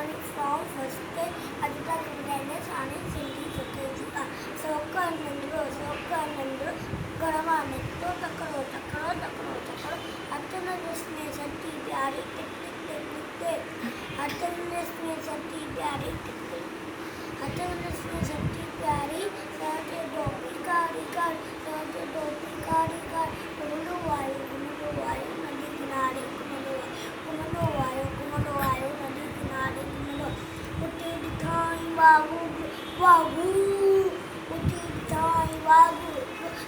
कहानी from first day अॼु तक ॿुधाईंदे हाणे सिंधी सुठे जी आहे। सोकर नंढड़ो गड़वा निकितो तकिड़ो तकिड़ो तकिड़ो तकिड़ो हथ में ॾिसने सती प्यारी टिक टिक टिक टिक टिक हथ में ॾिसने सती प्यारी टिक टिक हथ में ॾिसने सती प्यारी सौते डोपी कारी कार सौते डोपी कारी कार घुमंदो आयो नदी किनारे घुमंदो आयो नदी किनारे घुमंदो उते ॾिठाई वागू उते ॾिठाई वागू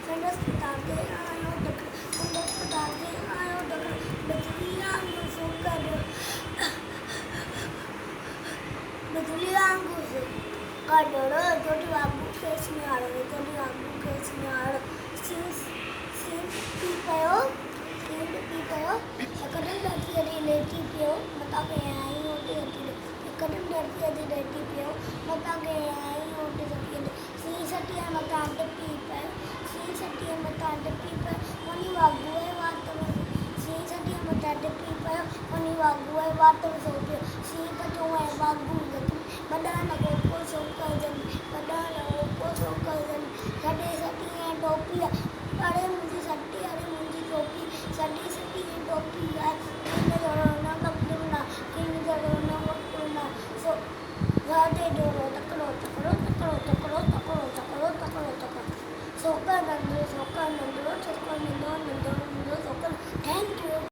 संदसि पिता खे आयो दक बिजली वांगुरु कॾड़ो जोड़ी वांगुरु खेसि निहारो सीन पी पियो हिकदमि धरती लेटी पियो मथां खे आई ओटे हिकदमि धरती लेटी पियो मथां खे आई ओटे सी सटीअ मथां टिपी पियो उनी वागूअ वात में सी सटीअ मथां टिपी पियो उनी वागूअ वात में